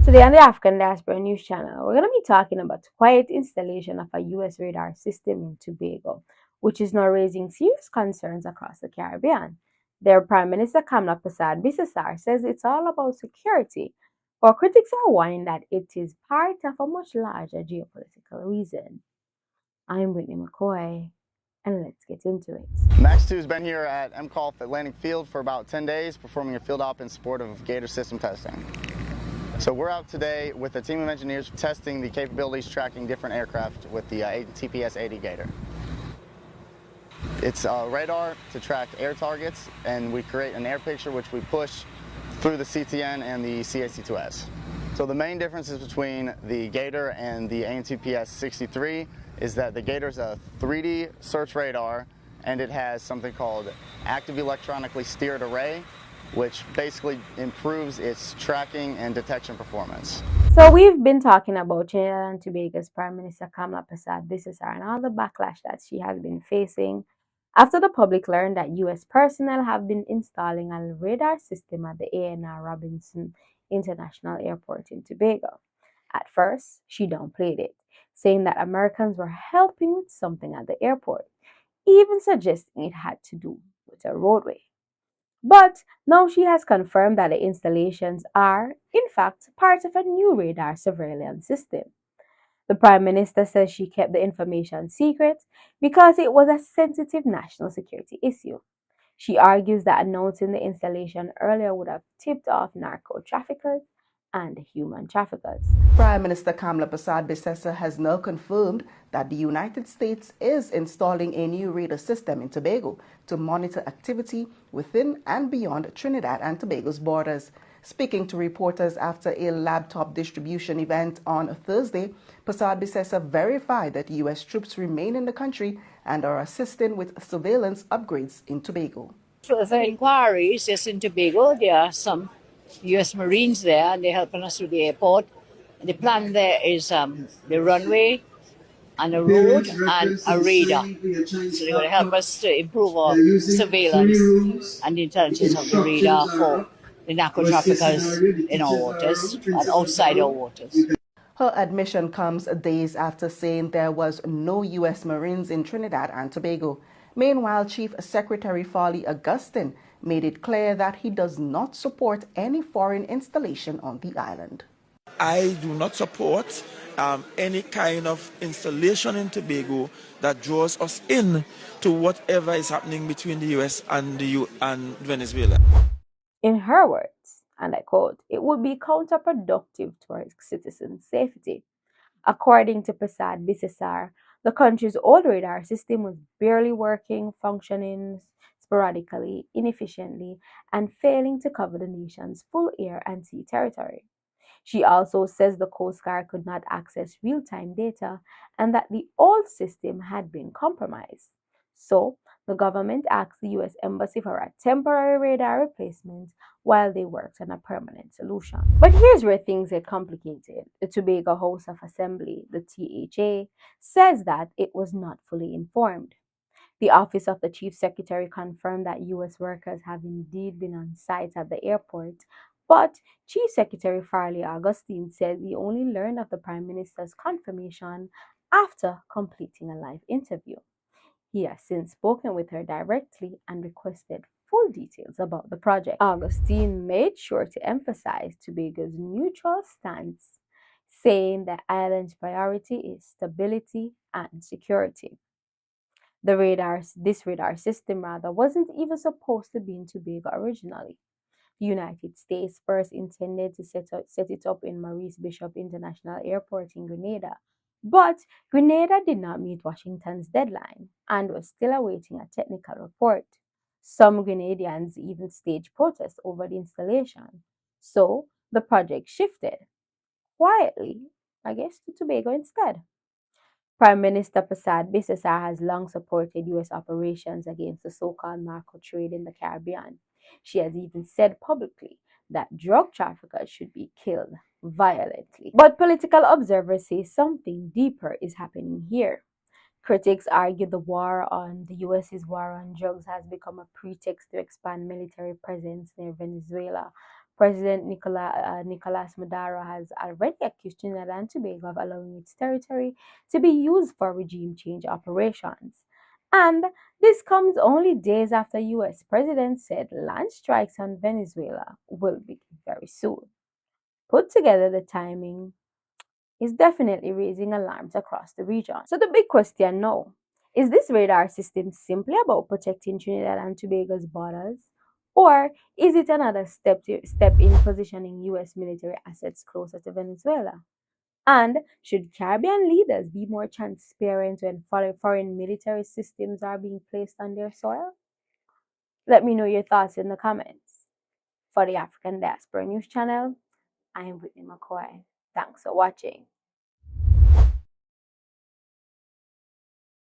Today on the African Diaspora News Channel, we're going to be talking about the quiet installation of a U.S. radar system in Tobago, which is now raising serious concerns across the Caribbean. Their Prime Minister Kamla Persad-Bissessar says it's all about security, while critics are warning that it is part of a much larger geopolitical reason. I'm Whitney Mckoy, and let's get into it. Max 2 has been here at MCOLF Atlantic Field for about 10 days, performing a field op in support of Gator system testing. So we're out today with a team of engineers testing the capabilities tracking different aircraft with the TPS-80 Gator. It's a radar to track air targets, and we create an air picture which we push through the CTN and the CAC-2S. So the main differences between the Gator and the AN/TPS-63 is that the Gator is a 3D search radar, and it has something called active electronically steered array, which basically improves its tracking and detection performance. So we've been talking about Trinidad and Tobago's Prime Minister Kamla Persad-Bissessar and all the backlash that she has been facing after the public learned that U.S. personnel have been installing a radar system at the A.N.R. Robinson International Airport in Tobago. At first, she downplayed it, saying that Americans were helping with something at the airport, even suggesting it had to do with a roadway. But now she has confirmed that the installations are, in fact, part of a new radar surveillance system. The Prime Minister says she kept the information secret because it was a sensitive national security issue. She argues that announcing the installation earlier would have tipped off narco traffickers and human traffickers. Prime Minister Kamla Persad-Bissessar has now confirmed that the United States is installing a new radar system in Tobago to monitor activity within and beyond Trinidad and Tobago's borders. Speaking to reporters after a laptop distribution event on Thursday, Persad-Bissessar verified that U.S. troops remain in the country and are assisting with surveillance upgrades in Tobago. Further inquiries, yes, in Tobago, there are some U.S. Marines there, and they're helping us with the airport. The plan there is the runway and a road and a radar. So they're going to help us to improve our surveillance and the intelligence of the radar for the narco traffickers in our waters and outside our waters. Her admission comes days after saying there was no U.S. Marines in Trinidad and Tobago. Meanwhile, Chief Secretary Farley Augustine made it clear that he does not support any foreign installation on the island. I do not support any kind of installation in Tobago that draws us in to whatever is happening between the U.S. and Venezuela. In her words, and I quote, "It would be counterproductive to our citizens' safety." According to Persad-Bissessar, the country's old radar system was barely working, functioning sporadically, inefficiently, and failing to cover the nation's full air and sea territory. She also says the Coast Guard could not access real-time data and that the old system had been compromised. So, the government asked the U.S. Embassy for a temporary radar replacement while they worked on a permanent solution. But here's where things get complicated. The Tobago House of Assembly, the THA, says that it was not fully informed. The Office of the Chief Secretary confirmed that U.S. workers have indeed been on site at the airport, but Chief Secretary Farley Augustine said he only learned of the Prime Minister's confirmation after completing a live interview. He has since spoken with her directly and requested full details about the project. Augustine made sure to emphasize Tobago's neutral stance, saying the island's priority is stability and security. This radar system wasn't even supposed to be in Tobago originally. The United States first intended to set it up in Maurice Bishop International Airport in Grenada, but Grenada did not meet Washington's deadline and was still awaiting a technical report. Some Grenadians even staged protests over the installation, so the project shifted, quietly, I guess, to Tobago instead. Prime Minister Persad-Bissessar has long supported U.S. operations against the so-called narco trade in the Caribbean. She has even said publicly that drug traffickers should be killed violently. But political observers say something deeper is happening here. Critics argue the U.S.'s war on drugs has become a pretext to expand military presence near Venezuela, President Nicolas Maduro has already accused Trinidad and Tobago of allowing its territory to be used for regime change operations. And this comes only days after U.S. President said land strikes on Venezuela will begin very soon. Put together, the timing is definitely raising alarms across the region. So the big question now, is this radar system simply about protecting Trinidad and Tobago's borders? Or is it another step in positioning U.S. military assets closer to Venezuela? And should Caribbean leaders be more transparent when foreign military systems are being placed on their soil? Let me know your thoughts in the comments. For the African Diaspora News Channel, I'm Whitney Mckoy. Thanks for watching.